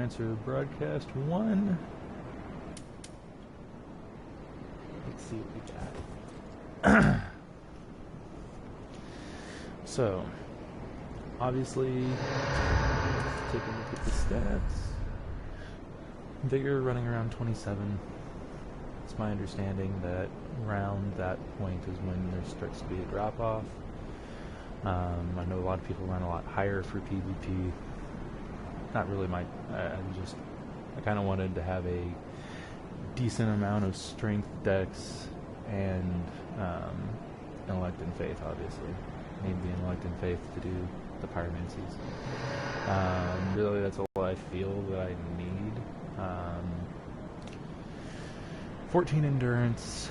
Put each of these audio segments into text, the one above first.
PS4 Broadcast 1. Let's see what we got. So, obviously, let's take a look at the stats. Vigor running around 27. It's my understanding that around that point is when there starts to be a drop-off. I know a lot of people run a lot higher for PvP. Not really my... I kind of wanted to have a decent amount of strength, dex, and intellect and faith, obviously. Need the intellect and faith to do the pyromancies. Really, that's all I feel that I need. 14 endurance,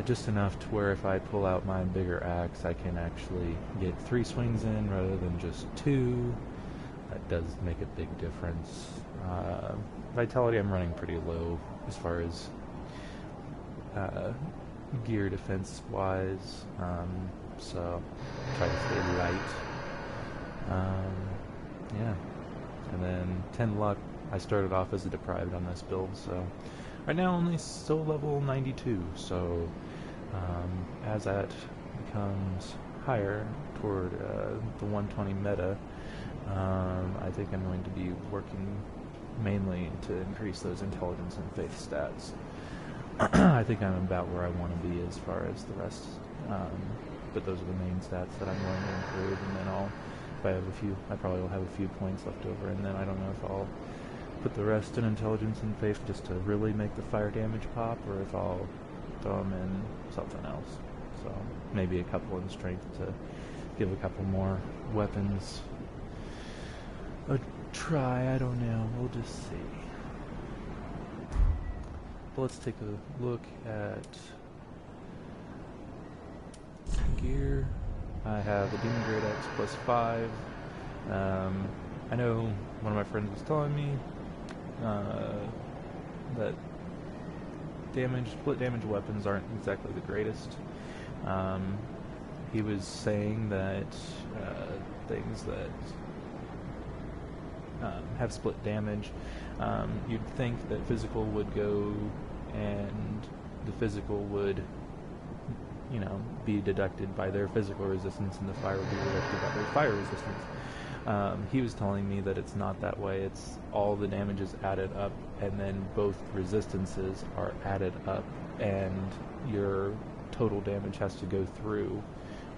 just enough to where if I pull out my bigger axe, I can actually get 3 swings in rather than just 2. That does make a big difference. Vitality, I'm running pretty low as far as gear defense-wise, so try to stay light. Yeah, and then 10 luck. I started off as a deprived on this build, so right now only still level 92, so as that becomes higher toward the 120 meta, I think I'm going to be working mainly to increase those intelligence and faith stats. I think I'm about where I want to be as far as the rest, but those are the main stats that I'm going to improve, and then I probably will have a few points left over, and then I don't know if I'll put the rest in intelligence and faith just to really make the fire damage pop, or if I'll throw them in something else. So maybe a couple in strength to give a couple more weapons a try. I don't know. We'll just see. But let's take a look at gear. I have a Demon Grade X plus 5. I know one of my friends was telling me that split damage weapons aren't exactly the greatest. He was saying that things that have split damage, you'd think that physical would go and the physical would, be deducted by their physical resistance, and the fire would be deducted by their fire resistance. He was telling me that it's not that way. It's all the damage is added up, and then both resistances are added up, and your total damage has to go through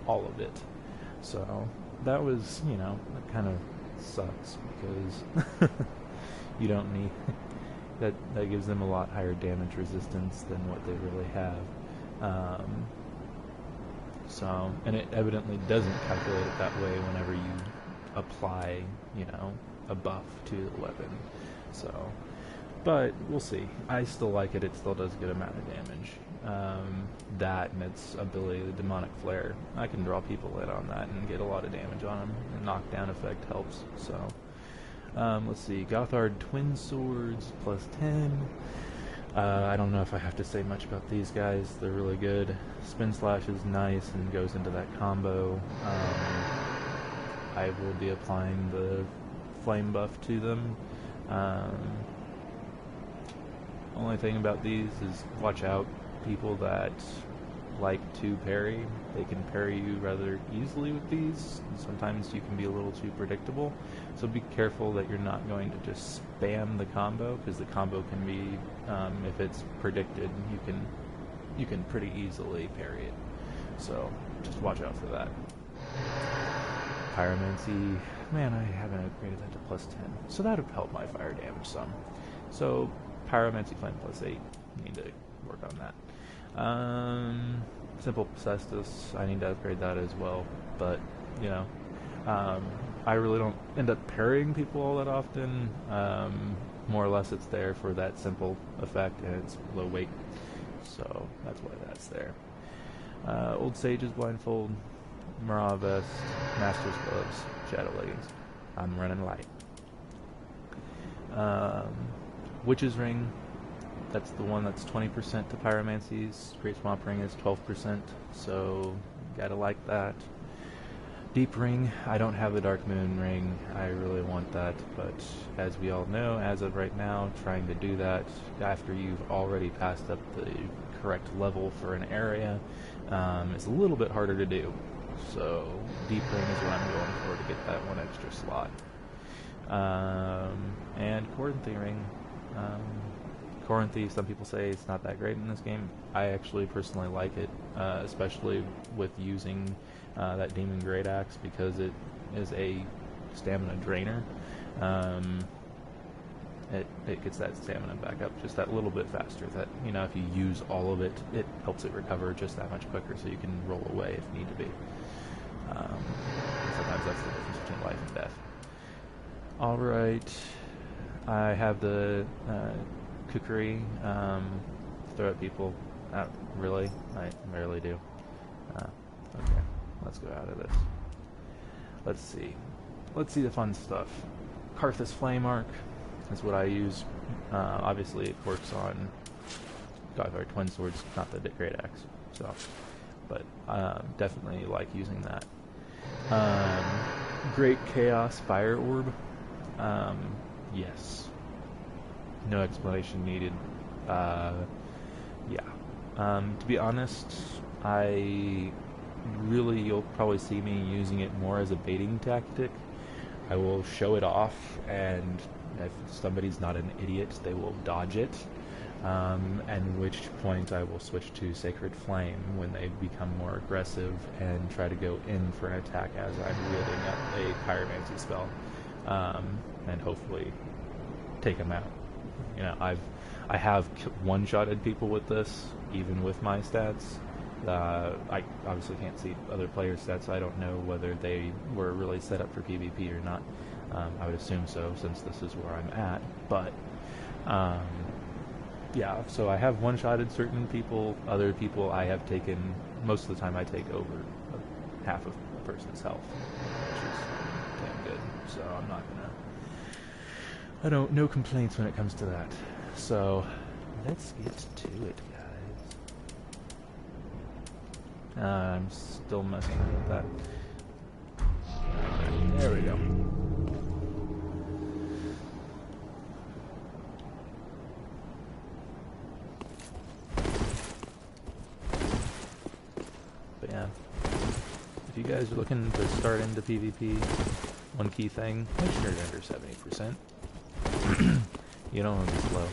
all of it. So that was, that kind of sucks, because you don't need... that gives them a lot higher damage resistance than what they really have. And it evidently doesn't calculate it that way whenever you apply, a buff to the weapon. So, but we'll see. I still like it. It still does a good amount of damage. That and its ability, the demonic flare, I can draw people in on that and get a lot of damage on them. The knockdown effect helps. So, let's see. Gothard Twin Swords plus 10. I don't know if I have to say much about these guys. They're really good. Spin Slash is nice and goes into that combo. I will be applying the flame buff to them. Only thing about these is watch out, people that like to parry. They can parry you rather easily with these. Sometimes you can be a little too predictable. So be careful that you're not going to just spam the combo, because the combo can be, if it's predicted, you can pretty easily parry it. So just watch out for that. Pyromancy, man, I haven't upgraded that to plus 10, so that would help my fire damage some. So Pyromancy Flame plus 8, need to work on that. Simple Cestus, I need to upgrade that as well, but I really don't end up parrying people all that often. More or less it's there for that simple effect, and it's low weight, so that's why that's there. Old Sage's Blindfold, Marah Vest, Master's Gloves, Shadow Leggings. I'm running light. Witch's Ring, that's the one that's 20% to Pyromancies. Great Swamp Ring is 12%, so gotta like that. Deep ring, I don't have the Dark Moon ring. I really want that, but as we all know, as of right now, trying to do that after you've already passed up the correct level for an area is a little bit harder to do. So deep ring is what I'm going for to get that one extra slot. And Corinthy ring. Corinthy, some people say it's not that great in this game. I actually personally like it, especially with using that Demon Great Axe, because it is a stamina drainer. It gets that stamina back up just that little bit faster. That, you know, if you use all of it, it helps it recover just that much quicker, so you can roll away if need to be. Sometimes that's the difference between life and death. Alright, I have the kukri, throw at people. Really? I rarely do. Okay, let's go out of this. Let's see. Let's see the fun stuff. Karthus Flame Arc is what I use. Obviously it works on Godfire Twin Swords, not the Great Axe. So, but definitely like using that. Great Chaos Fire Orb. Yes. No explanation needed. Yeah. To be honest, you'll probably see me using it more as a baiting tactic. I will show it off, and if somebody's not an idiot, they will dodge it. At which point I will switch to Sacred Flame when they become more aggressive and try to go in for an attack as I'm wielding up a Pyromancy spell, and hopefully take them out. You know, I have one-shotted people with this, even with my stats. I obviously can't see other players' stats, so I don't know whether they were really set up for PvP or not. I would assume so, since this is where I'm at. But yeah, so I have one-shotted certain people. Other people I have taken, most of the time I take over half of a person's health, which is damn good. So I'm not gonna... no complaints when it comes to that. So let's get to it, guys. I'm still messing with that. There we go. But yeah, if you guys are looking to start into PvP, one key thing, make sure you're under 70%. You don't want to be slow.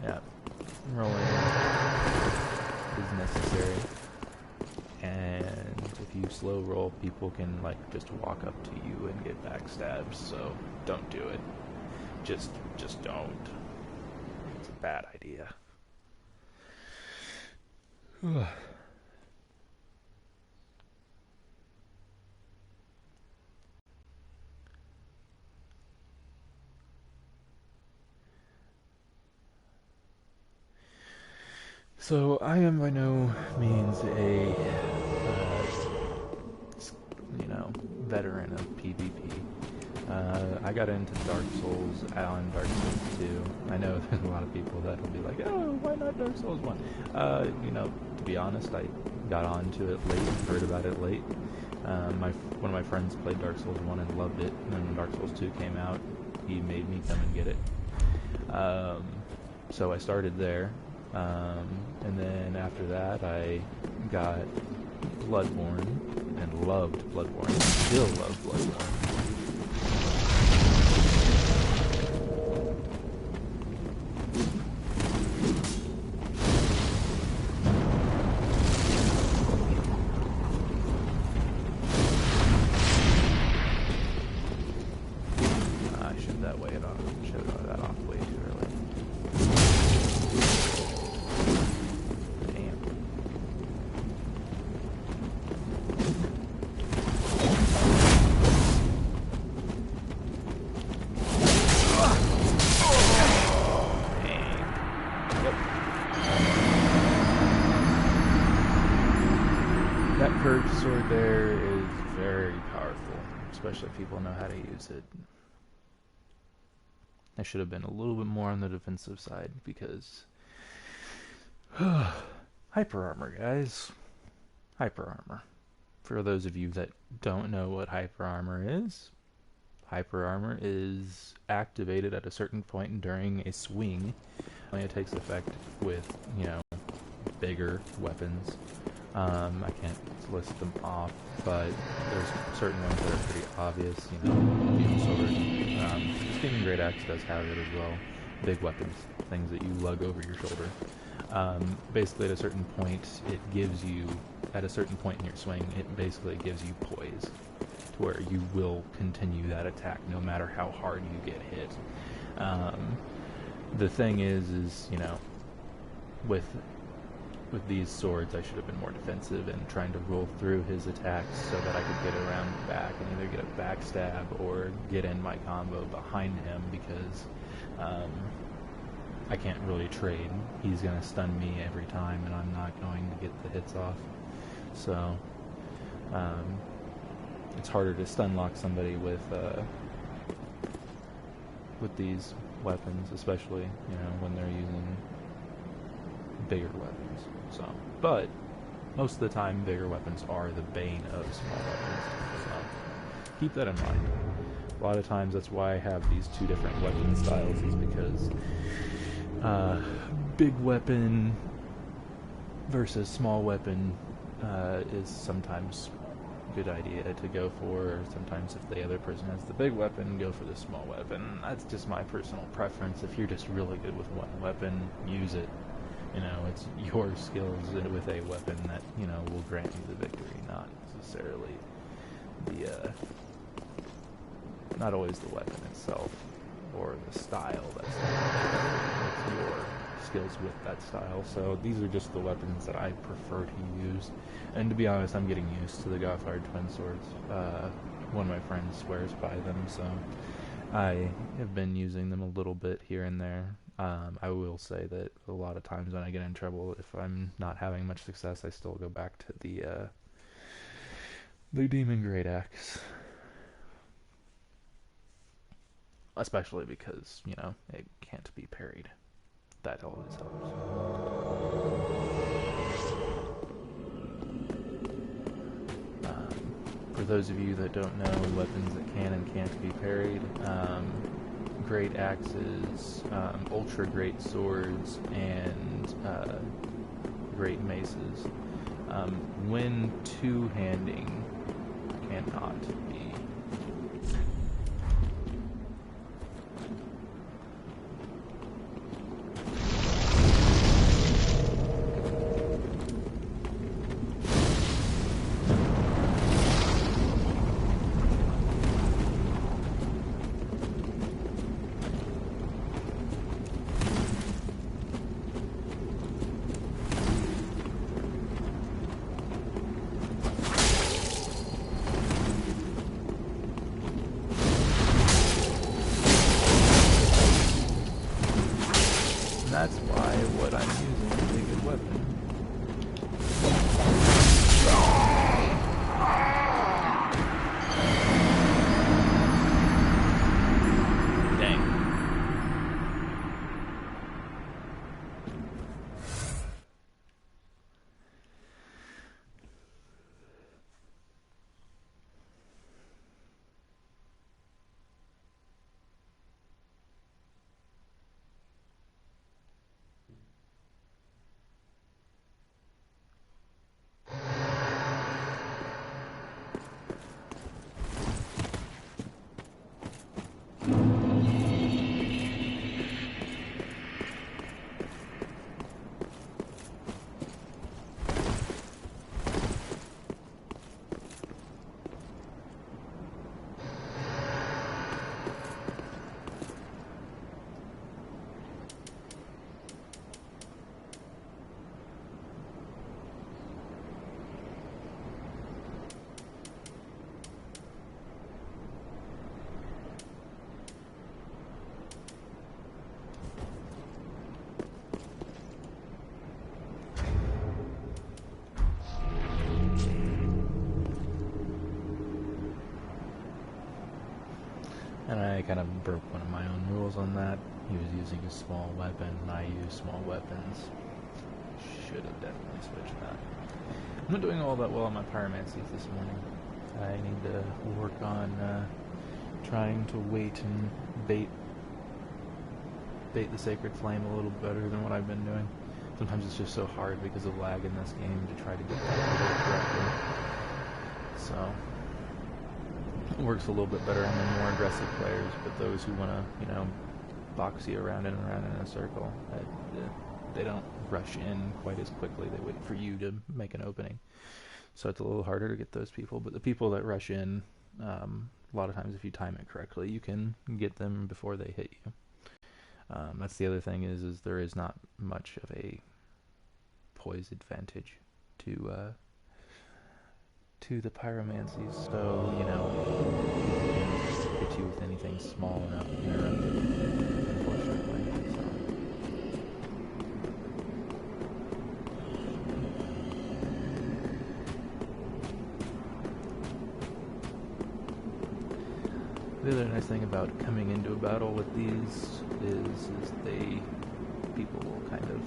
Yeah, rolling is necessary. And if you slow roll, people can just walk up to you and get backstabbed. So don't do it. Just don't. It's a bad idea. So I am by no means a, veteran of PvP. I got into Dark Souls on Dark Souls 2. I know there's a lot of people that will be like, oh, why not Dark Souls 1? To be honest, I got onto it late, heard about it late. One of my friends played Dark Souls 1 and loved it, and then when Dark Souls 2 came out, he made me come and get it. So I started there. And then after that, I got Bloodborne and loved Bloodborne. Still love Bloodborne. I showed that off way too early. That purge sword there is very powerful, especially if people know how to use it. I should have been a little bit more on the defensive side because... Hyper armor, guys. Hyper armor. for those of you that don't know what hyper armor is activated at a certain point during a swing. It takes effect with, bigger weapons. I can't list them off, but there's certain ones that are pretty obvious, Demon Sword. Steaming Great Axe does have it as well. Big weapons, things that you lug over your shoulder. Basically at a certain point, at a certain point in your swing, it basically gives you poise, to where you will continue that attack no matter how hard you get hit. The thing is, with these swords, I should have been more defensive and trying to roll through his attacks so that I could get around the back and either get a backstab or get in my combo behind him, because I can't really trade. He's going to stun me every time, and I'm not going to get the hits off. So it's harder to stun lock somebody with these weapons, especially when they're using bigger weapons. So, but most of the time, bigger weapons are the bane of small weapons. So keep that in mind. A lot of times, that's why I have these two different weapon styles, is because big weapon versus small weapon is sometimes a good idea to go for, or sometimes if the other person has the big weapon, go for the small weapon. That's just my personal preference. If you're just really good with one weapon, use it. It's your skills with a weapon that, will grant you the victory, not necessarily not always the weapon itself or the style that's your skills with that style. So these are just the weapons that I prefer to use. And to be honest, I'm getting used to the Godfire Twin Swords. One of my friends swears by them, so I have been using them a little bit here and there. I will say that a lot of times when I get in trouble, if I'm not having much success, I still go back to the Demon Great Axe. Especially because, it can't be parried. That always helps. For those of you that don't know weapons that can and can't be parried, great axes, ultra great swords, and great maces. When two-handing, cannot be. That's why what I'm using is a good weapon. Dang. And I kind of broke one of my own rules on that. He was using a small weapon, and I use small weapons. Should have definitely switched that. I'm not doing all that well on my pyromancies this morning. I need to work on trying to wait and bait the Sacred Flame a little better than what I've been doing. Sometimes it's just so hard because of lag in this game to try to get that correctly. So it works a little bit better on the more aggressive players, but those who want to, you know, box you around and around in a circle, they don't rush in quite as quickly. They wait for you to make an opening. So it's a little harder to get those people, but the people that rush in, a lot of times if you time it correctly, you can get them before they hit you. That's the other thing is there is not much of a poise advantage to the pyromancies. So, you know, people can hit you with anything small enough to interrupt it, unfortunately. The other nice thing about coming into a battle with these is people will kind of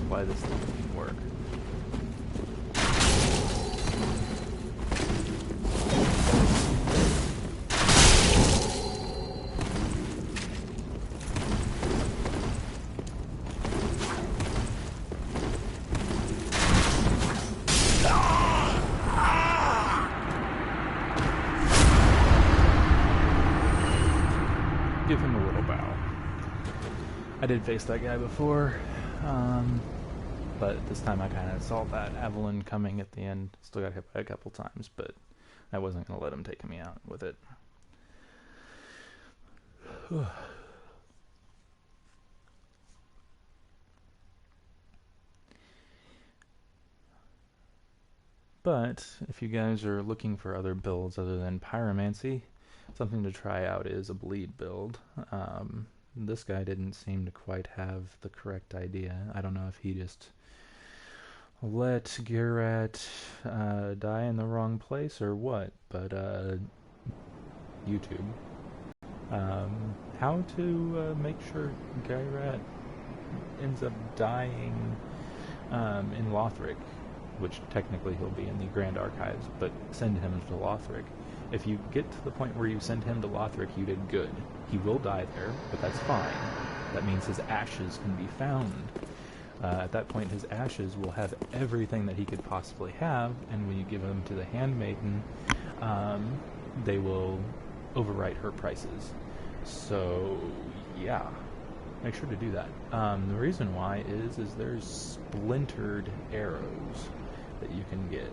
why this doesn't work. Give him a little bow. I did face that guy before. But this time I kind of saw that Avalon coming at the end. Still got hit by a couple times, but I wasn't going to let him take me out with it. But if you guys are looking for other builds other than Pyromancy, something to try out is a bleed build. This guy didn't seem to quite have the correct idea. I don't know if he just let Geralt die in the wrong place or what, but YouTube. How to make sure Geralt ends up dying in Lothric, which technically he'll be in the Grand Archives, but send him to Lothric. If you get to the point where you send him to Lothric, you did good. He will die there, but that's fine. That means his ashes can be found. At that point, his ashes will have everything that he could possibly have, and when you give them to the Handmaiden, they will overwrite her prices. So, yeah, make sure to do that. The reason why is there's splintered arrows that you can get,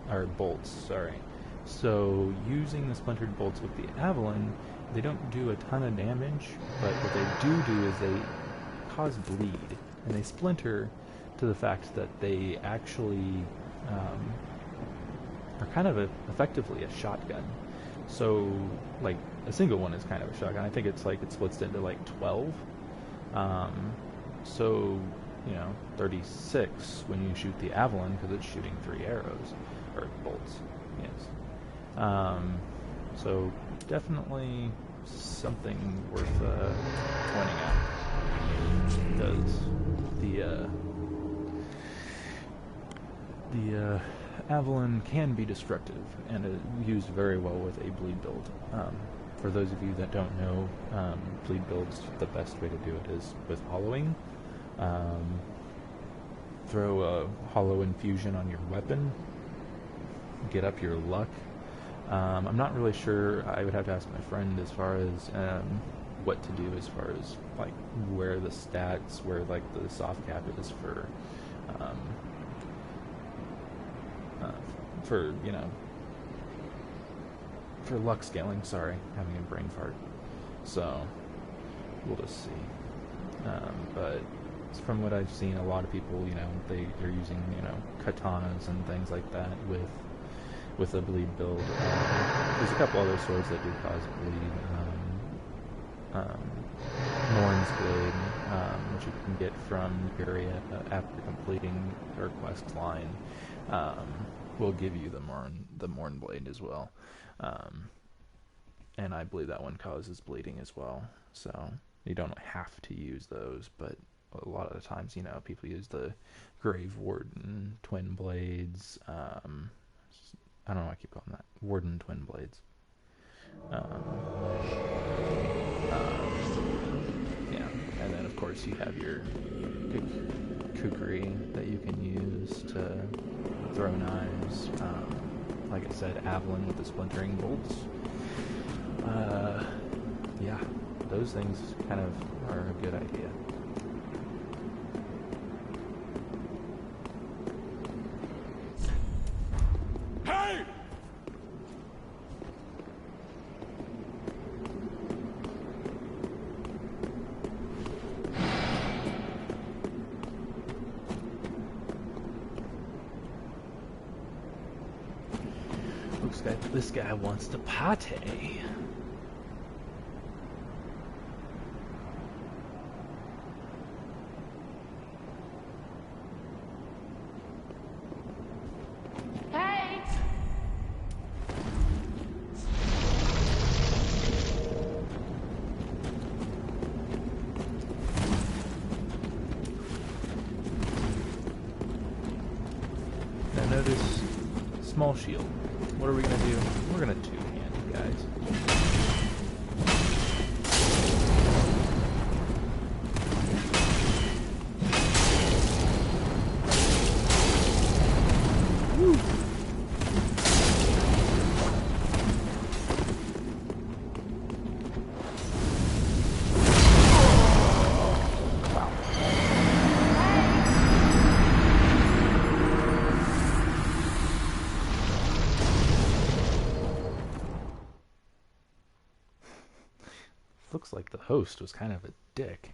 or bolts, sorry. So using the splintered bolts with the Avalon, they don't do a ton of damage, but what they do is they cause bleed, and they splinter to the fact that they actually are kind of effectively a shotgun. So, like, a single one is kind of a shotgun. I think it's like it splits into like 12. So, you know, 36 when you shoot the Avalon because it's shooting 3 arrows, or bolts, yes. So definitely something worth pointing out, because the Avalon can be destructive and used very well with a bleed build. For those of you that don't know, bleed builds, the best way to do it is with hollowing. Throw a hollow infusion on your weapon, get up your luck. I'm not really sure, I would have to ask my friend as far as what to do as far as like where the stats, where like the soft cap is for you know, for luck scaling. Sorry, having a brain fart. So we'll just see. But from what I've seen, a lot of people, you know, they're using, you know, katanas and things like that with a bleed build. There's a couple other swords that do cause bleed. Morn's Blade, which you can get from Furia after completing her quest line, will give you the Morn Blade as well. And I believe that one causes bleeding as well. So you don't have to use those, but a lot of the times, you know, people use the Grave Warden Twin Blades. I don't know why I keep calling that Warden Twin Blades. Yeah, and then of course you have your kukri that you can use to throw knives. Like I said, Avalon with the splintering bolts. Yeah, those things kind of are a good idea. Hey! Looks like this guy wants to party. Notice small shield. What are we gonna do? We're gonna two-hand you guys. Woo. Looks like the host was kind of a dick.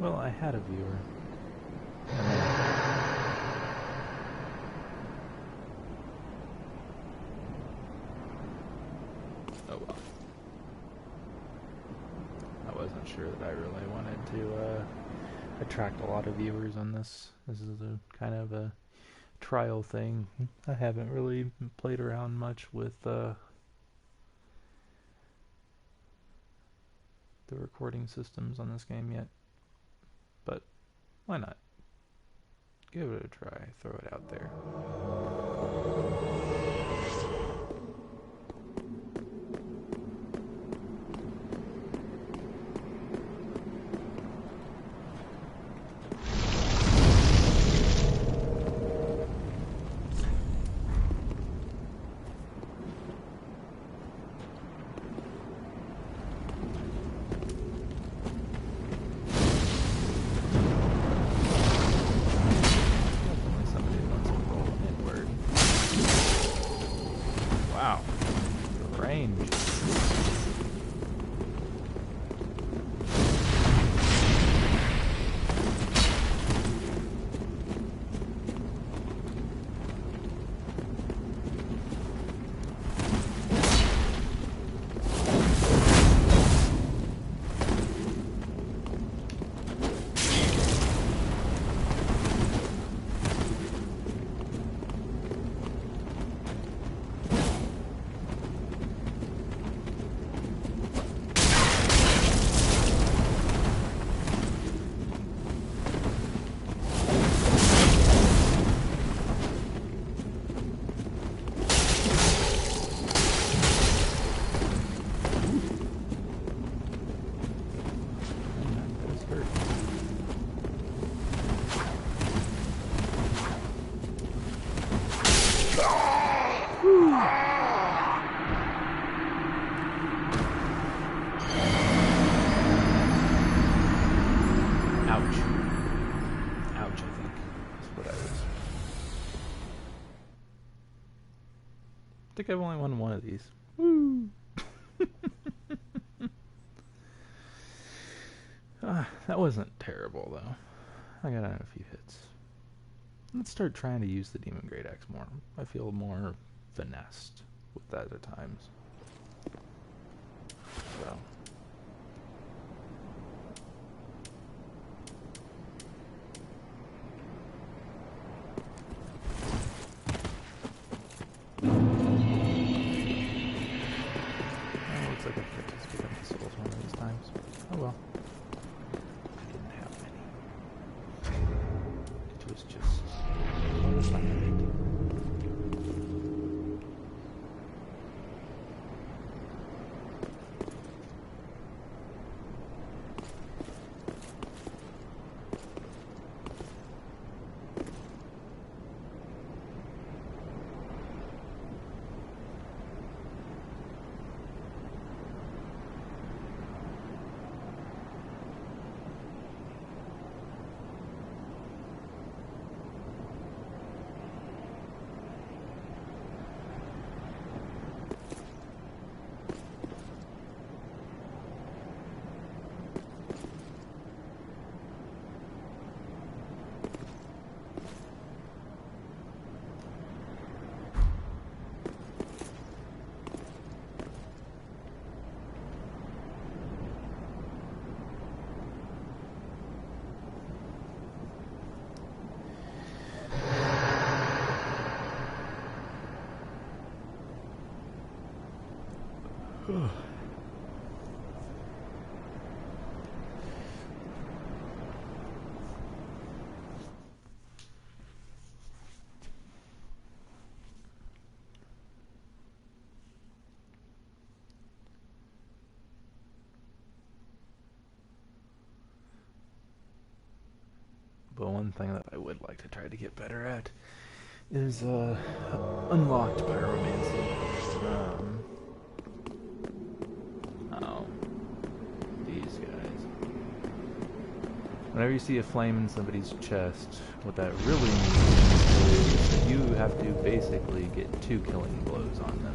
Well, I had a viewer. Oh well. I wasn't sure that I really wanted to attract a lot of viewers on this. This is a kind of a trial thing. I haven't really played around much with the recording systems on this game yet, but why not? Give it a try, throw it out there. Wow, the range. I think I've only won one of these. Woo! That wasn't terrible, though. I got a few hits. Let's start trying to use the Demon Great Axe more. I feel more finessed with that at times. So. Looks like I just get empty souls one of these times. Oh well. I didn't have many. It was just fun of it. But one thing that I would like to try to get better at is unlocked pyromancy. Oh, these guys. Whenever you see a flame in somebody's chest, what that really means is that you have to basically get 2 killing blows on them.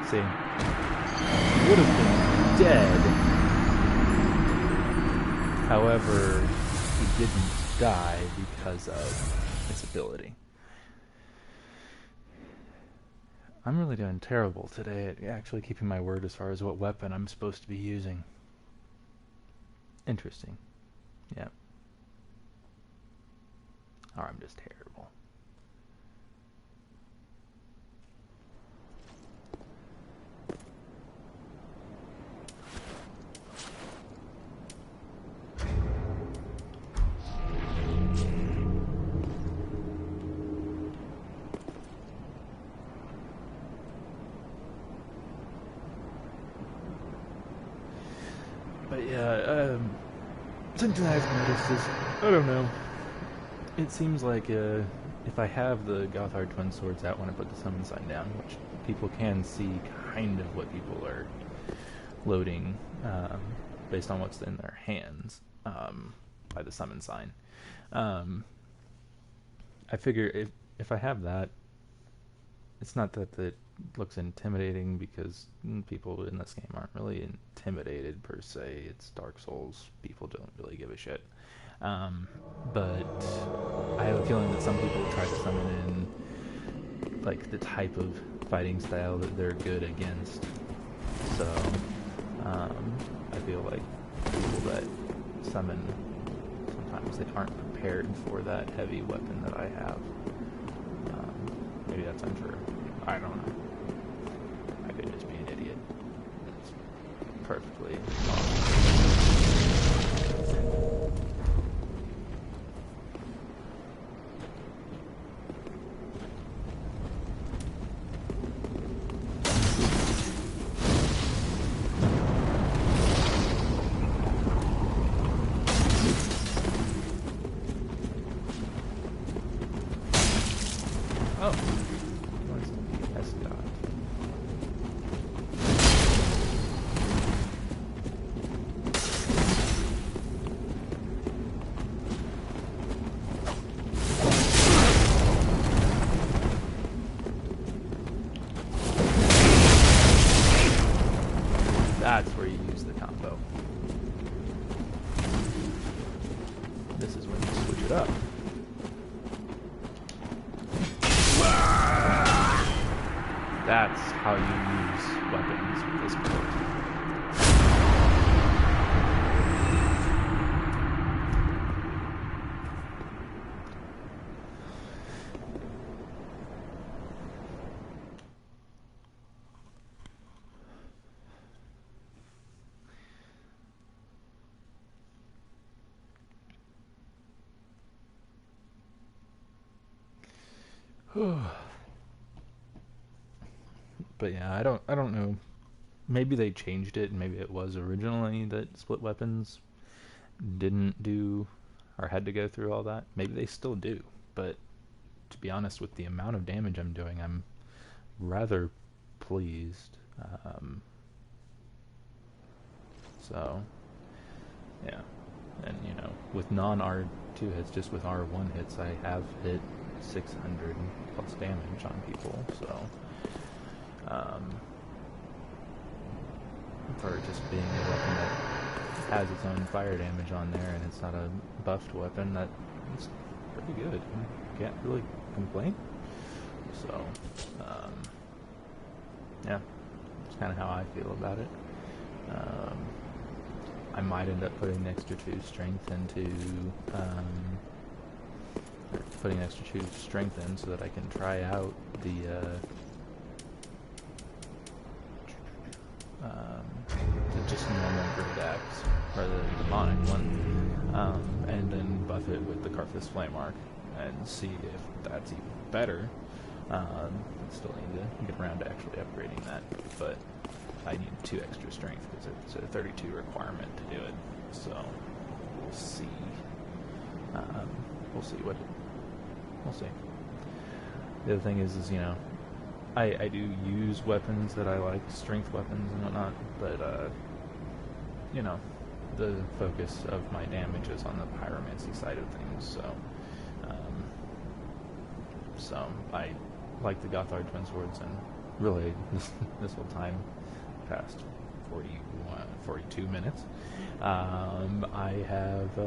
See, he would have been dead. However, he didn't die because of his ability. I'm really doing terrible today at actually keeping my word as far as what weapon I'm supposed to be using. Interesting. Yeah. Or I'm just terrible. But yeah, something I've noticed is, I don't know, it seems like if I have the Gothard Twin Swords out when I put the summon sign down, which people can see kind of what people are loading based on what's in their hands by the summon sign. I figure if I have that, it's not that it looks intimidating, because people in this game aren't really intimidated per se. It's Dark Souls. People don't really give a shit. But I have a feeling that some people try to summon in like the type of fighting style that they're good against. So I feel like people that summon, sometimes they aren't prepared for that heavy weapon that I have. Maybe that's untrue. I don't know. I could just be an idiot. It's perfectly possible. Oh. That's where you use the combo. This is when you switch it up. That's how you use weapons with this build. But yeah, I don't know. Maybe they changed it, and maybe it was originally that split weapons didn't do or had to go through all that. Maybe they still do, but to be honest, with the amount of damage I'm doing, I'm rather pleased. So yeah, and you know, with non-R2 hits, just with R1 hits, I have hit 600 plus damage on people. So for just being a weapon that has its own fire damage on there, and it's not a buffed weapon, that's pretty good. Can't really complain. So yeah, that's kind of how I feel about it. I might end up putting extra 2 strength into putting extra 2 strength in so that I can try out the just normal great axe, or the demonic one, and then buff it with the Karthus Flame Arc and see if that's even better. Still need to get around to actually upgrading that, but I need 2 extra strength because it's a 32 requirement to do it. So we'll see. We'll see. The other thing is you know, I do use weapons that I like, strength weapons and whatnot, but you know, the focus of my damage is on the pyromancy side of things. So I like the Gothard Twin Swords, and really this whole time, past 42 minutes, I have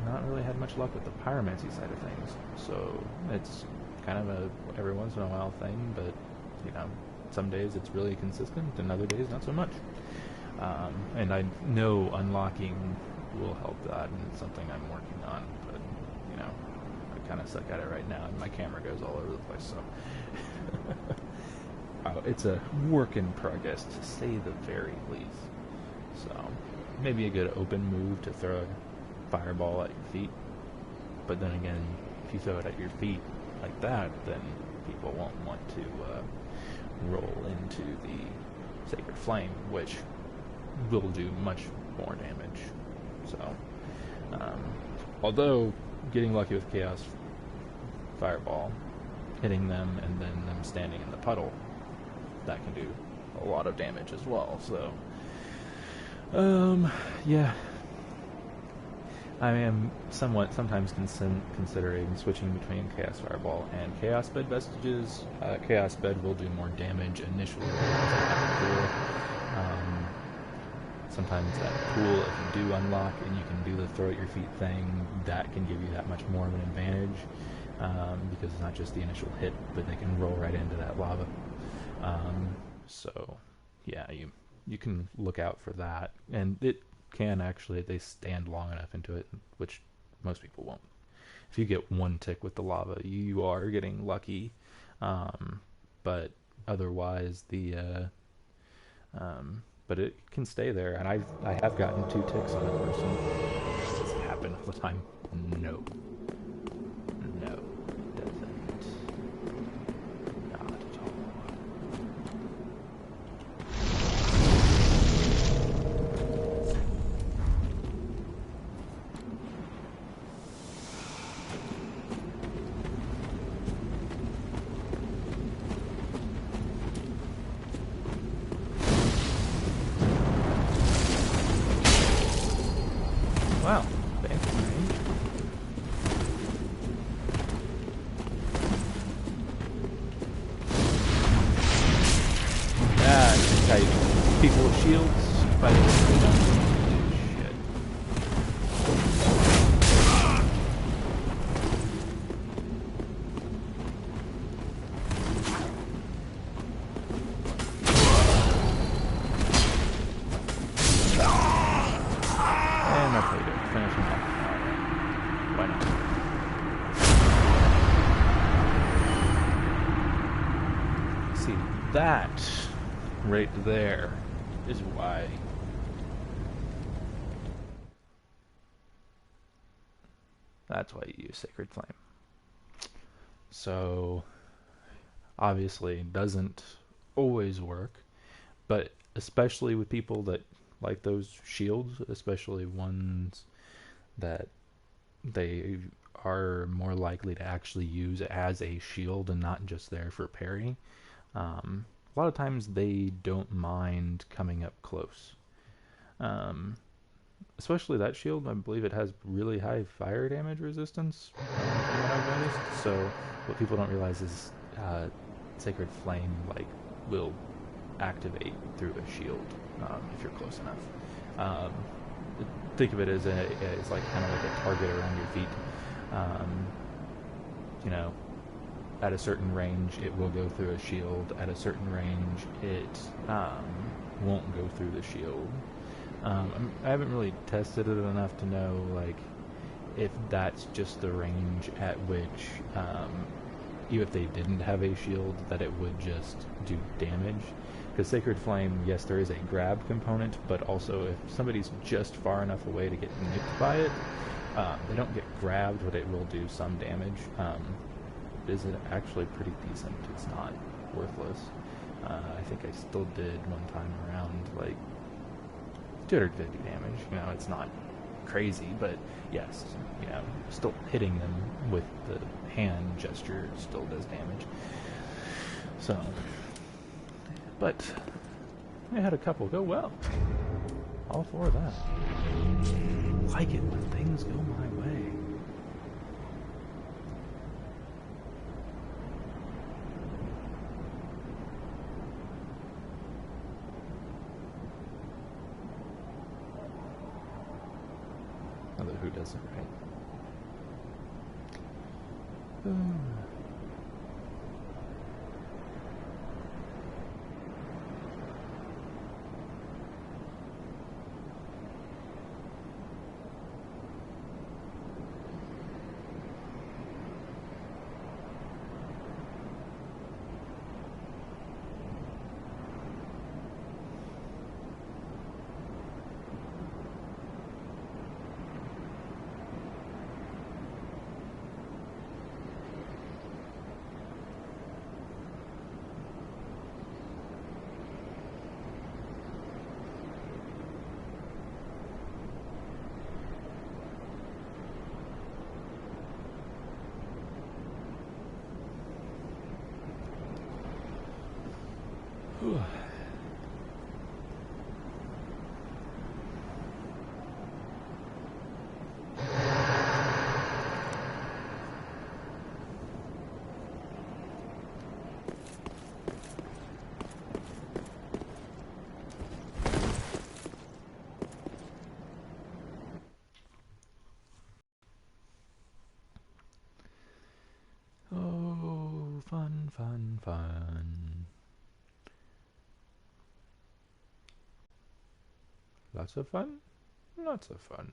not really had much luck with the pyromancy side of things. So it's kind of a every once in a while thing, but you know, some days it's really consistent, and other days not so much. And I know unlocking will help that, and it's something I'm working on. But you know, I kind of suck at it right now, and my camera goes all over the place. So it's a work in progress, to say the very least. So maybe a good open move to throw a fireball at your feet. But then again, if you throw it at your feet like that, then people won't want to roll into the Sacred Flame, which will do much more damage. So, although getting lucky with Chaos Fireball, hitting them and then them standing in the puddle, that can do a lot of damage as well. So, yeah, I am sometimes considering switching between Chaos Fireball and Chaos Bed Vestiges. Chaos Bed will do more damage initially. Sometimes that pool, if you do unlock and you can do the throw at your feet thing, that can give you that much more of an advantage, because it's not just the initial hit, but they can roll right into that lava. So yeah, you can look out for that, and it can actually, they stand long enough into it, which most people won't. If you get one tick with the lava, you are getting lucky, but otherwise but it can stay there, and I have gotten 2 ticks on a person. Does it happen all the time? No. No, it doesn't. Not at all. Wow, fancy range. Ah, just how you people with shields, by the way, they don't do shit. And that's how you do it. Finish them off. Alright. Why not? See, that right there is why you use Sacred Flame. So obviously it doesn't always work, but especially with people that like those shields, especially ones that they are more likely to actually use as a shield and not just there for parry. A lot of times they don't mind coming up close. Especially that shield, I believe it has really high fire damage resistance, from what I've noticed. So what people don't realize is Sacred Flame will activate through a shield if you're close enough. Think of it as it's like kind of like a target around your feet. You know, at a certain range it will go through a shield. At a certain range it won't go through the shield. I haven't really tested it enough to know if that's just the range at which even if they didn't have a shield, that it would just do damage. Because Sacred Flame, yes, there is a grab component, but also if somebody's just far enough away to get nicked by it, they don't get grabbed, but it will do some damage. Is it actually pretty decent? It's not worthless. I think I still did one time around 250 damage. You know, it's not crazy, but yes, you know, still hitting them with the hand gesture still does damage. So, but I had a couple go well. All for that. Like it when things go my way. doesn't, right? Oh, fun, fun, fun. Lots of fun? Lots of fun.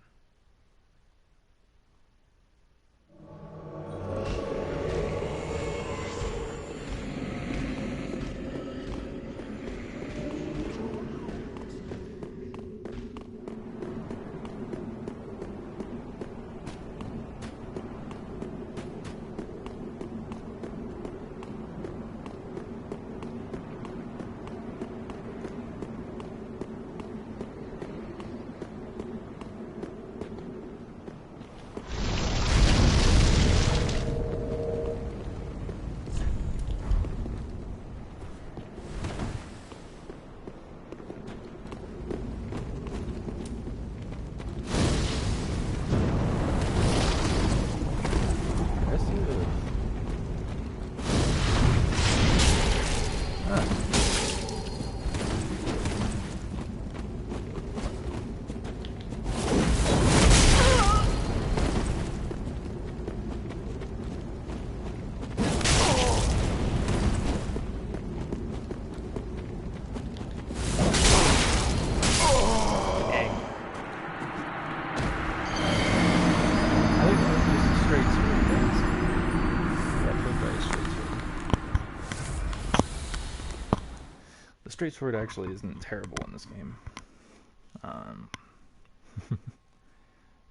Straight sword actually isn't terrible in this game.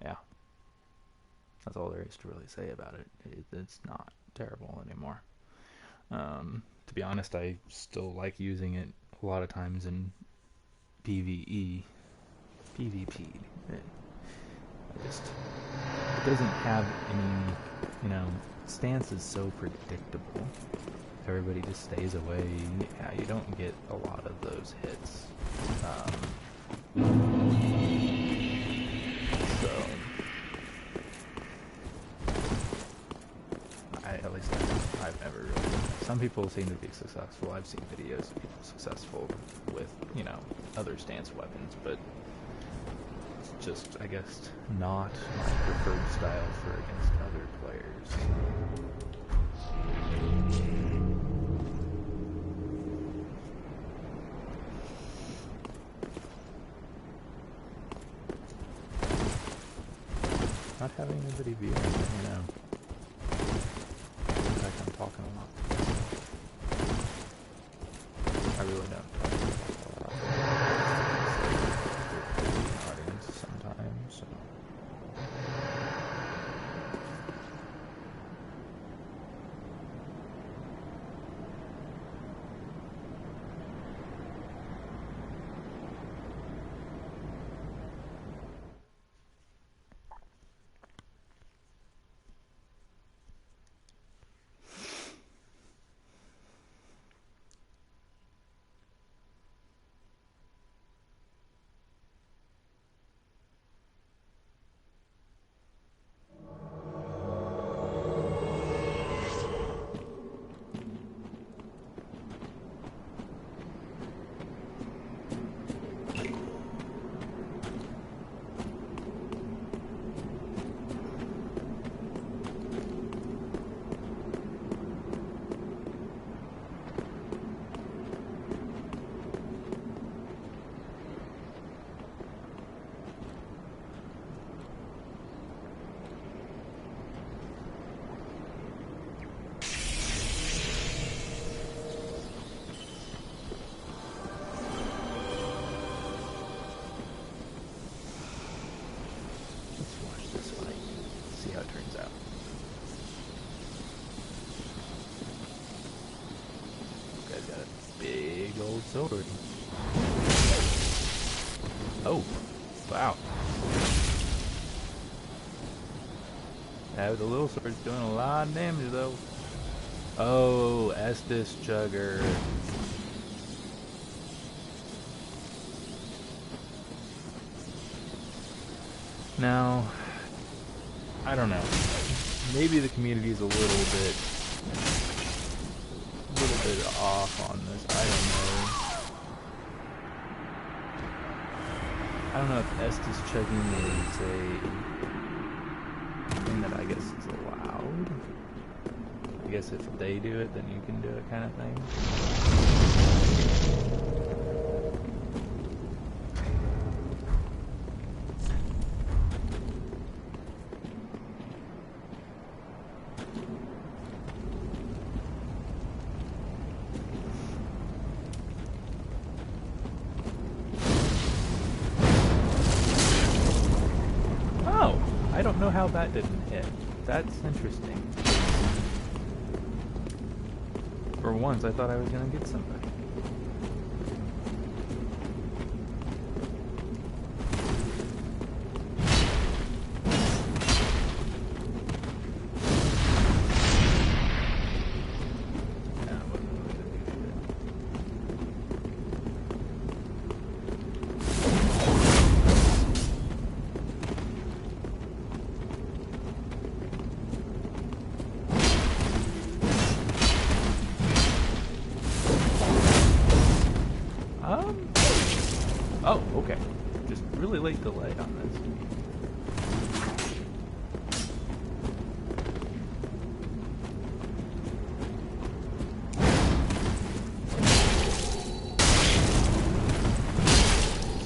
Yeah, that's all there is to really say about it. It's not terrible anymore. To be honest, I still like using it a lot of times in PvE, PvP. It doesn't have any, stance is so predictable. Everybody just stays away. Yeah, you don't get a lot of those hits. So, at least I've never really. Some people seem to be successful. I've seen videos of people successful with, other stance weapons, but it's just, I guess, not my preferred style for against other players. Not having anybody viewing, In fact, I'm talking a lot. I really don't talk a lot. There's an audience sometimes, so. guy's got a big old sword. Oh, wow. Yeah, the little sword's doing a lot of damage though. Oh, Estus Chugger. Now, I don't know. Maybe the community is a little bit off on this. I don't know if Estus chugging is a thing that I guess is allowed. I guess if they do it, then you can do it, kind of thing. I don't know how that didn't hit. That's interesting. For once, I thought I was gonna get somebody. Oh, okay. Just really late delay on this.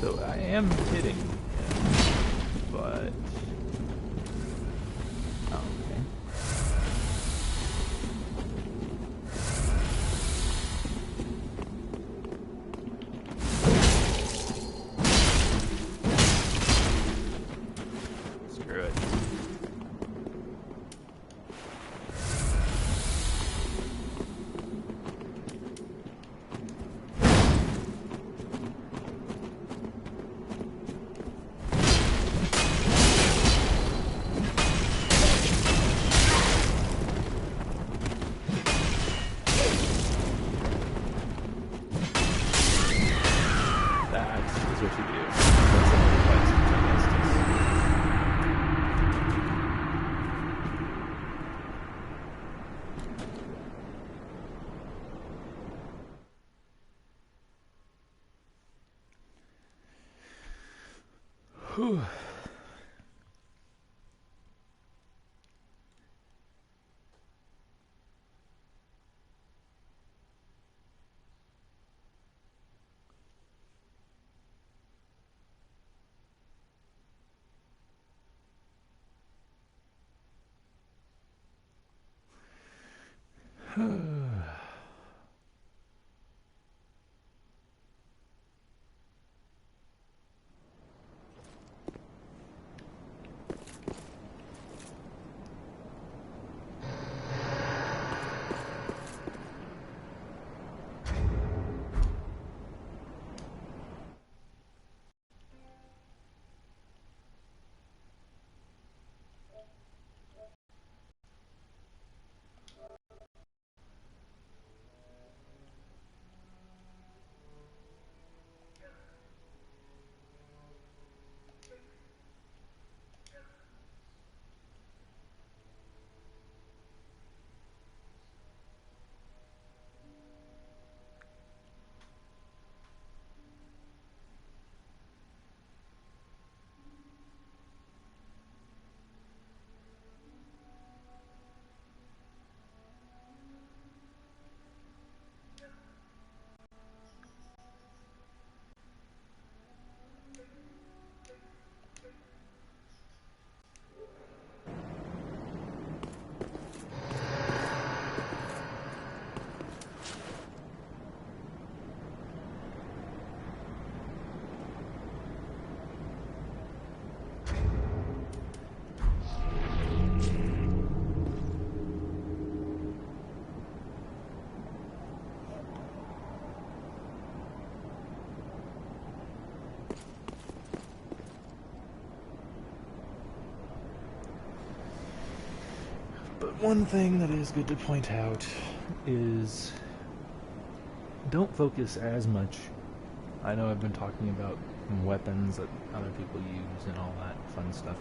So I am hitting him, but... Oh, okay. What you do when somebody fights you against us. Whew. But one thing that is good to point out is don't focus as much. I know I've been talking about weapons that other people use and all that fun stuff.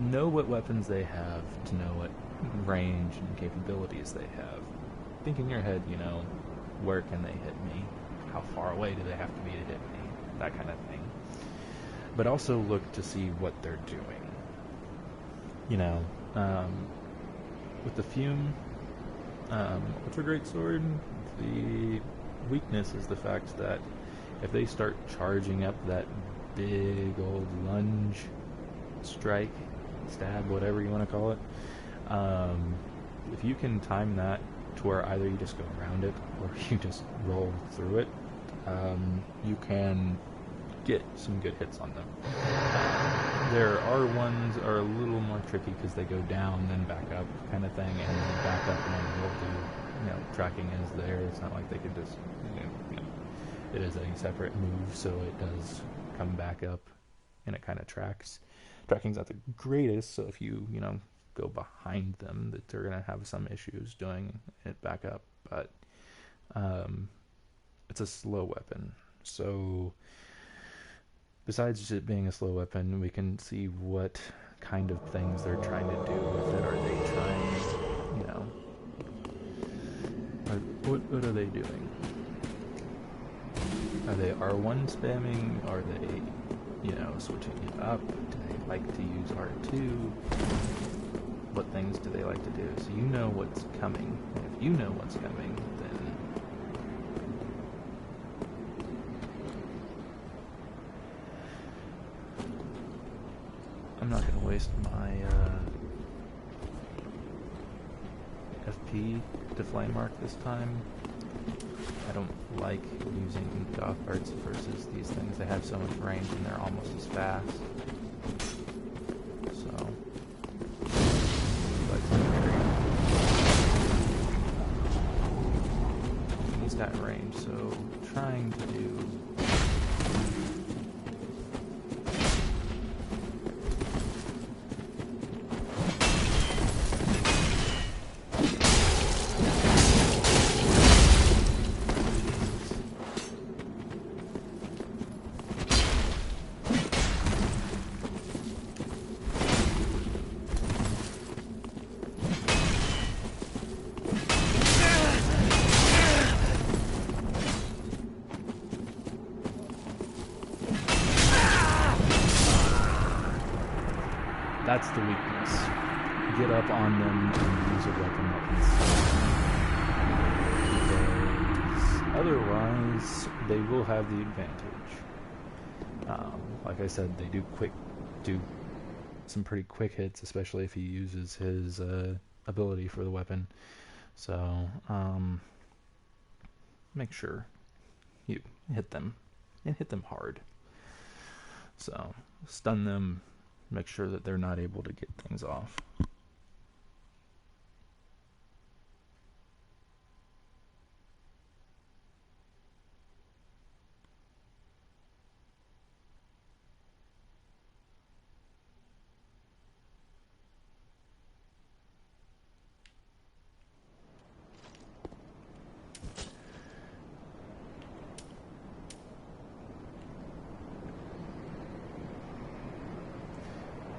Know what weapons they have to know what range and capabilities they have. Think in your head, where can they hit me? How far away do they have to be to hit me? That kind of thing. But also look to see what they're doing. With the Fume, it's a great sword. The weakness is the fact that if they start charging up that big old lunge, strike, stab, whatever you want to call it, if you can time that to where either you just go around it or you just roll through it, you can get some good hits on them. Their R1s are a little more tricky because they go down then back up kind of thing, and then back up and then they'll do, tracking is there. It's not like they could just, it is a separate move, so it does come back up and it kind of tracks. Tracking's not the greatest, so if you, go behind them, that they're going to have some issues doing it back up, but it's a slow weapon. So besides it being a slow weapon, we can see what kind of things they're trying to do with it. Are they trying, what are they doing? Are they R1 spamming? Are they, switching it up? Do they like to use R2? What things do they like to do? So you know what's coming. And if you know what's coming, then I'm not going to waste my FP to flame mark this time. I don't like using goth arts versus these things. They have so much range and they're almost as fast. So, he's got range, so trying to do that's the weakness. Get up on them and use a weapon that can save. Because otherwise, they will have the advantage. Like I said, they do some pretty quick hits, especially if he uses his ability for the weapon. So, make sure you hit them, and hit them hard. So, stun them. Make sure that they're not able to get things off.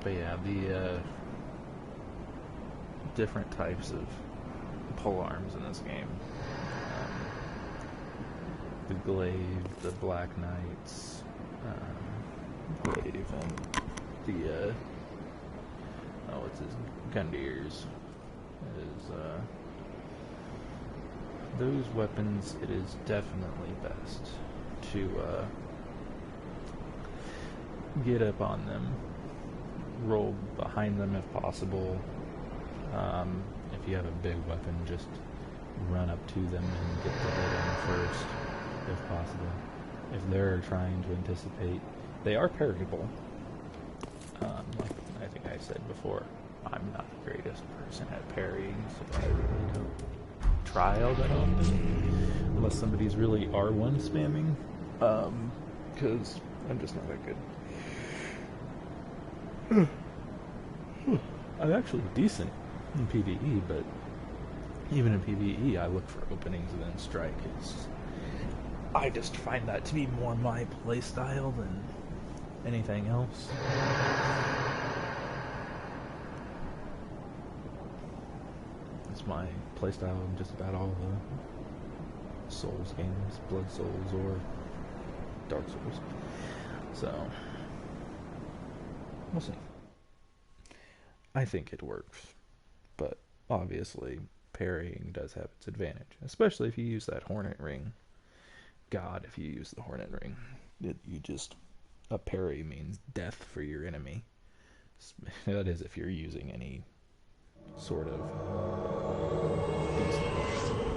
But yeah, the different types of pole arms in this game. The glaive, the black knights, glaive, and the what's his Gundyrs is those weapons. It is definitely best to get up on them, roll behind them if possible. If you have a big weapon, just run up to them and get the hit in first, if possible. If they're trying to anticipate, they are parryable. Like I think I said before, I'm not the greatest person at parrying, so I really don't try all that often, unless somebody's really R1 spamming, because I'm just not that good. I'm actually decent in PvE, but even in PvE, I look for openings and then strike. I just find that to be more my playstyle than anything else. It's my playstyle in just about all the Souls games, Blood Souls or Dark Souls. So, we'll see. I think it works, but obviously parrying does have its advantage, especially if you use that Hornet Ring. God, if you use the Hornet Ring, a parry means death for your enemy. That is, if you're using any sort of decent weapon.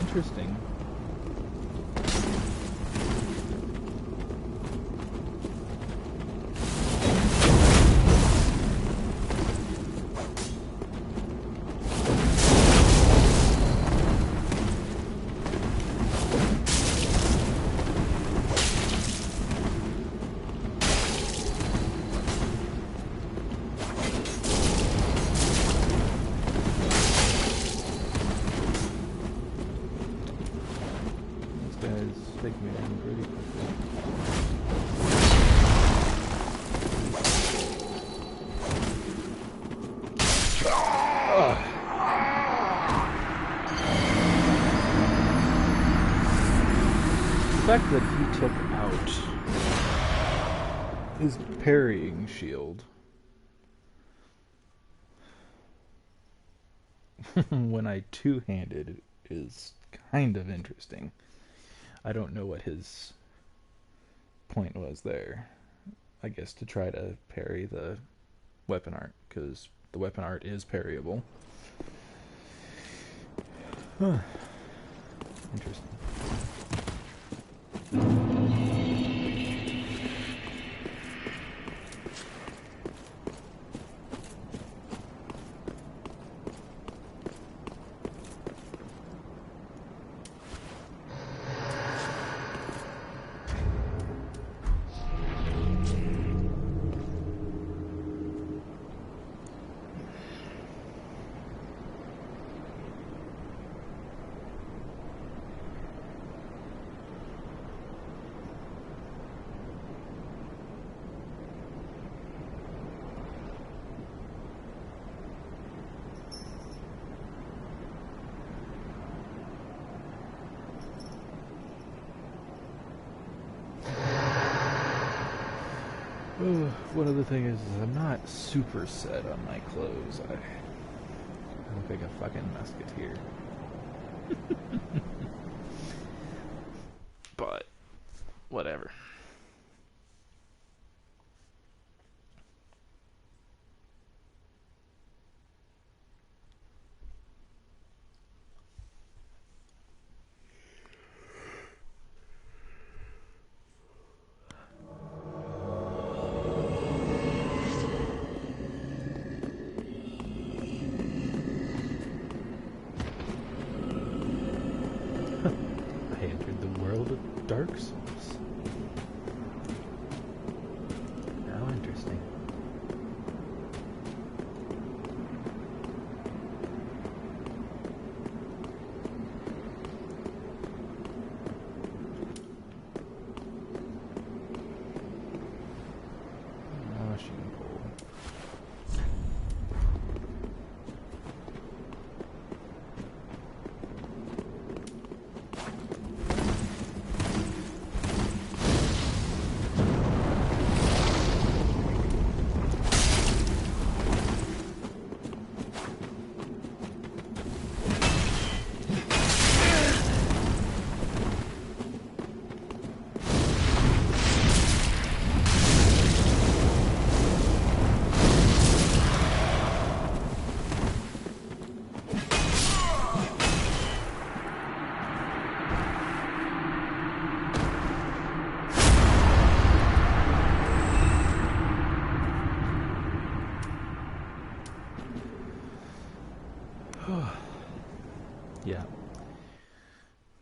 Interesting. Take me down pretty quickly. The fact that he took out his parrying shield when I two-handed is kind of interesting. I don't know what his point was there. I guess to try to parry the weapon art, because the weapon art is parryable. Interesting. One other thing is I'm not super set on my clothes. I look like a fucking musketeer. But, whatever. Dark Souls. How interesting. Washing pole.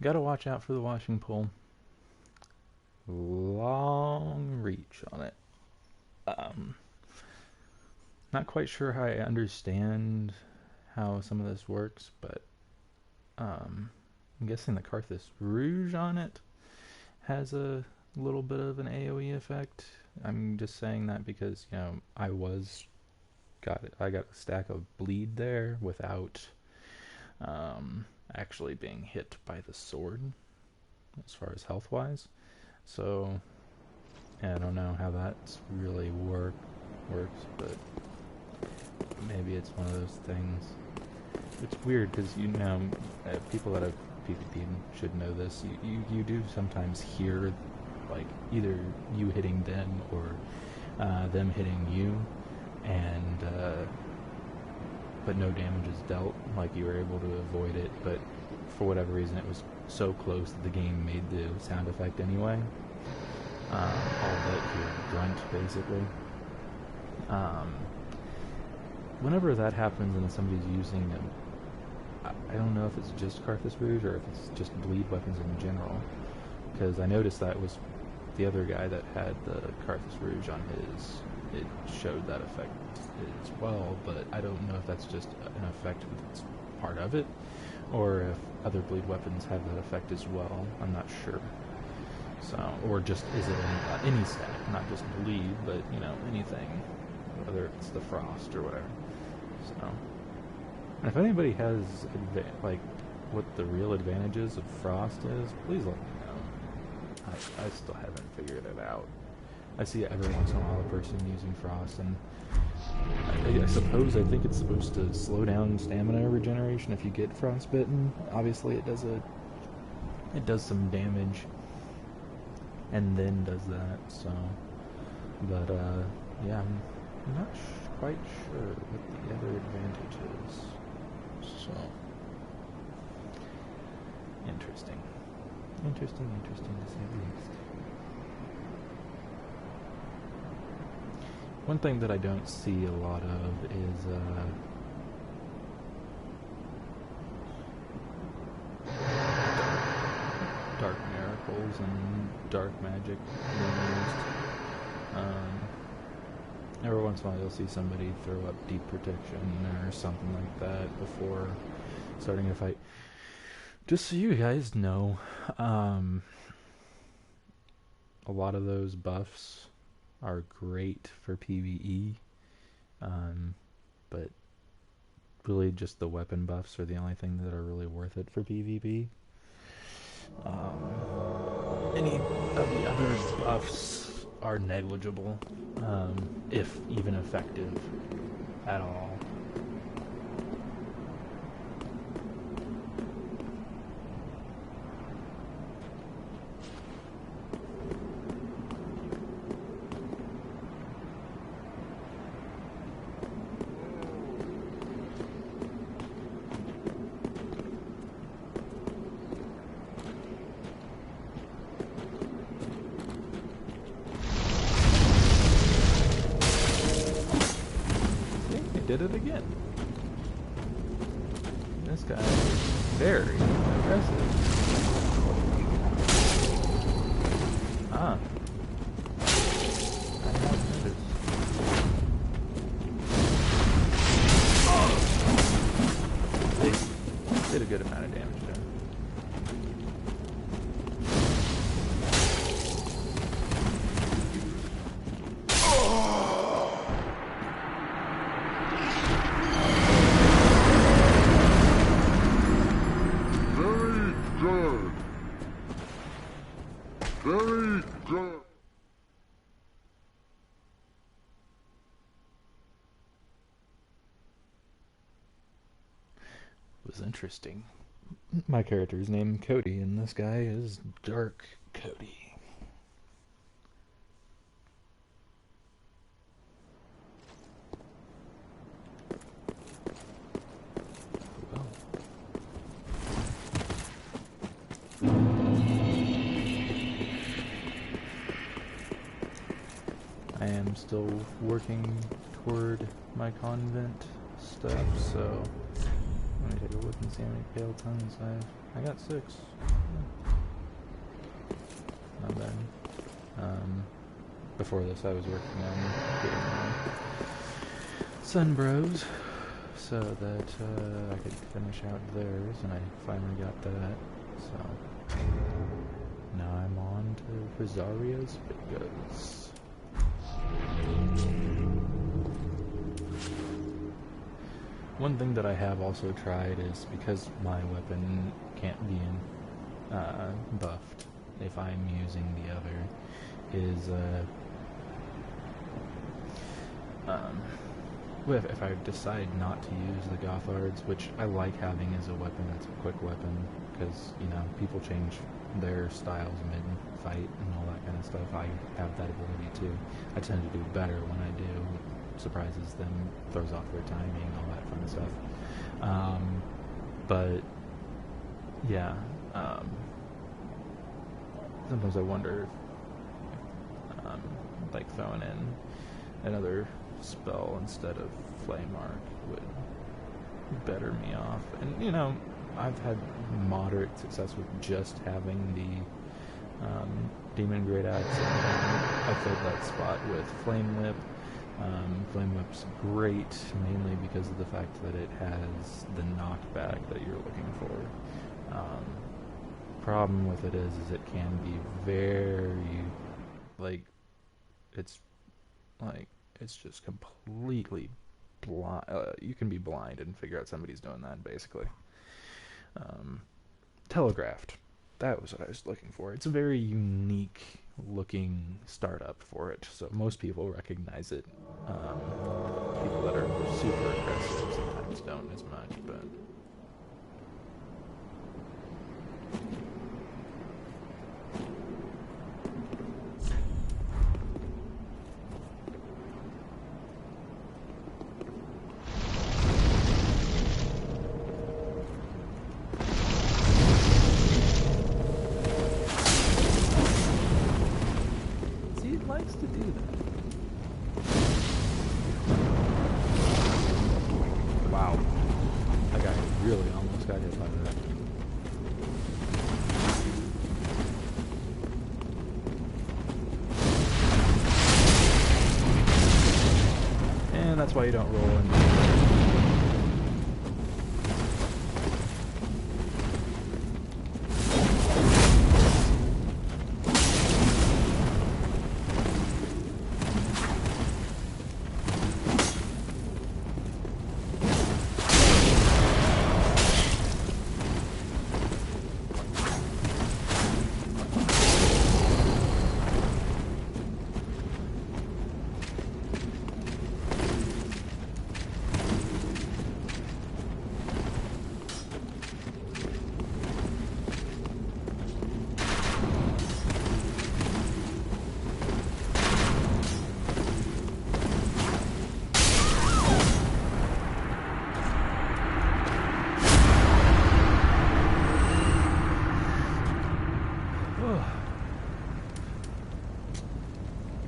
Gotta watch out for the washing pole. Long reach on it. Not quite sure how I understand how some of this works, but I'm guessing the Carthus Rouge on it has a little bit of an AoE effect. I'm just saying that because, you know, I got a stack of bleed there without actually being hit by the sword as far as health wise. So I don't know how that's really works, but maybe it's one of those things. It's weird because, you know, people that have PvP'd should know this. You do sometimes hear, like, either you hitting them or them hitting you, and but no damage is dealt. Like, you were able to avoid it, but for whatever reason it was so close that the game made the sound effect anyway. All that your grunt, basically. Whenever that happens and somebody's using them, I don't know if it's just Carthus Rouge or if it's just bleed weapons in general, because I noticed that was the other guy that had the Carthus Rouge on his, it showed that effect as well, but I don't know if that's just an effect that's part of it, or if other bleed weapons have that effect as well. I'm not sure. So, or just is it any stat, not just bleed, but, you know, anything, whether it's the frost or whatever. So, and if anybody has like what the real advantages of frost is, please let me know. I still haven't figured it out. I see every once in a while a person using frost, and I think it's supposed to slow down stamina regeneration if you get frostbitten. Obviously, it does some damage, and then does that. So, but yeah, I'm not quite sure what the other advantage is. So, interesting to say the least. One thing that I don't see a lot of is dark miracles and dark magic being used. Every once in a while you'll see somebody throw up deep protection or something like that before starting a fight. Just so you guys know, a lot of those buffs are great for PvE, but really just the weapon buffs are the only thing that are really worth it for PvP. Any of the other buffs are negligible, if even effective at all. Did it again. This guy is very aggressive. Ah. I have noticed. They did a good amount of damage there. Very good. It was interesting. My character's named Cody, and this guy is Dark Cody. I am still working toward my convent stuff, so let me take a look and see how many pale tongues I got 6. before this I was working on getting my Sunbros so that I could finish out theirs, and I finally got that. So now I'm on to Rosario's Figos. One thing that I have also tried is, because my weapon can't be buffed if I'm using the other, is if I decide not to use the Gothards, which I like having as a weapon, that's a quick weapon, because, you know, people change their styles mid-fight and all that kind of stuff. I have that ability too. I tend to do better when I do. It surprises them, throws off their timing, all that fun stuff. But, yeah, sometimes I wonder if, like, throwing in another spell instead of Flame Arc would better me off. And, you know, I've had moderate success with just having the Demon Great Axe, and I filled that spot with Flame Whip. Flame Whip's great, mainly because of the fact that it has the knockback that you're looking for. Problem with it is it can be very, it's just completely blind. You can be blind and figure out somebody's doing that, basically. Telegraphed. That was what I was looking for. It's a very unique looking startup for it, so most people recognize it. People that are super aggressive sometimes don't as much, but... likes to do that. Wow. That guy really almost got hit by that. And that's why you don't roll in.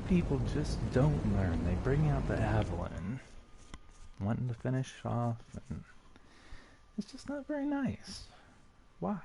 People just don't learn. They bring out the Avalon, wanting to finish off, and it's just not very nice. Why?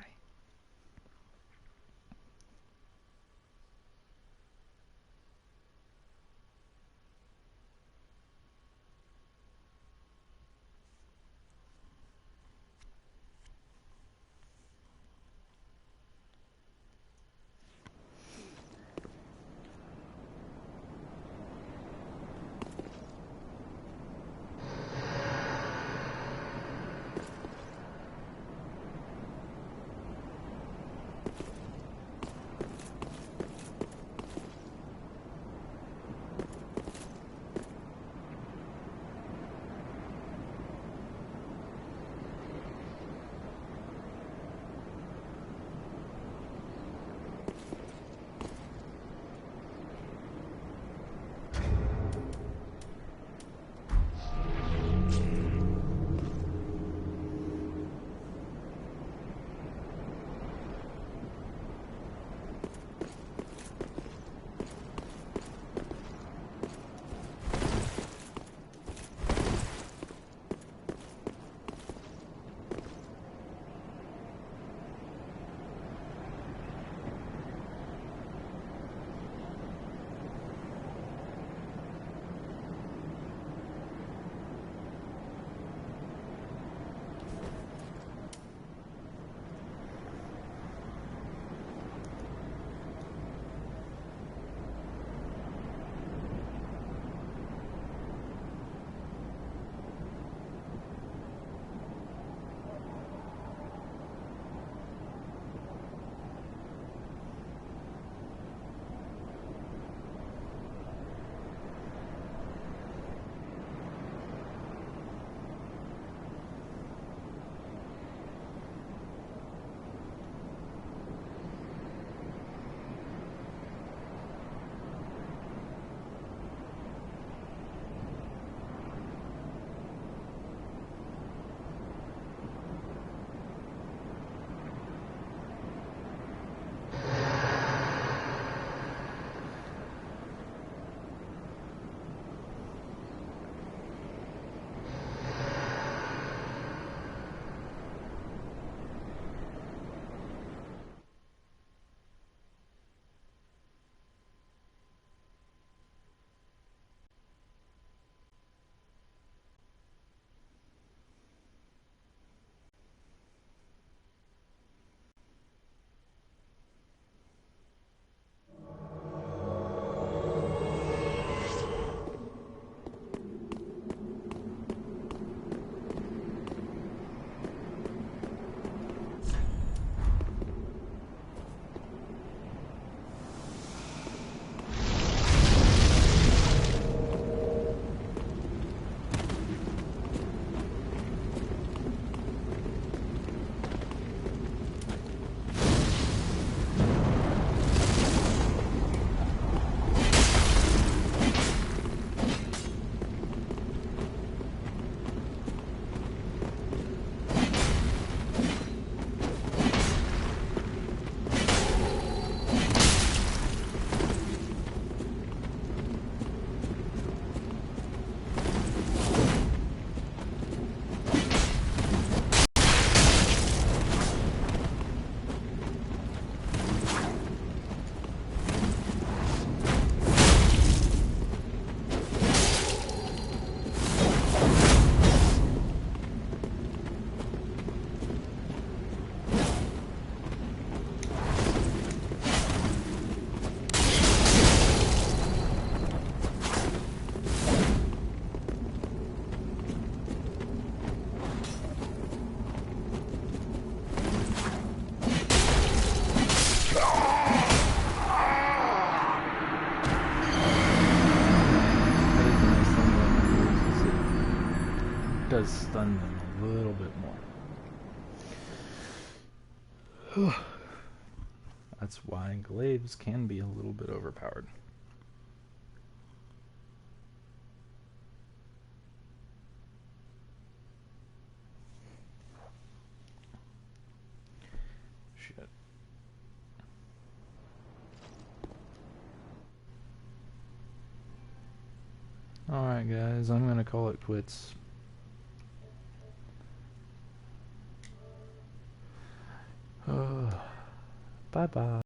does stun them a little bit more. That's why glaives can be a little bit overpowered. Shit. Alright guys, I'm gonna call it quits. Bye bye.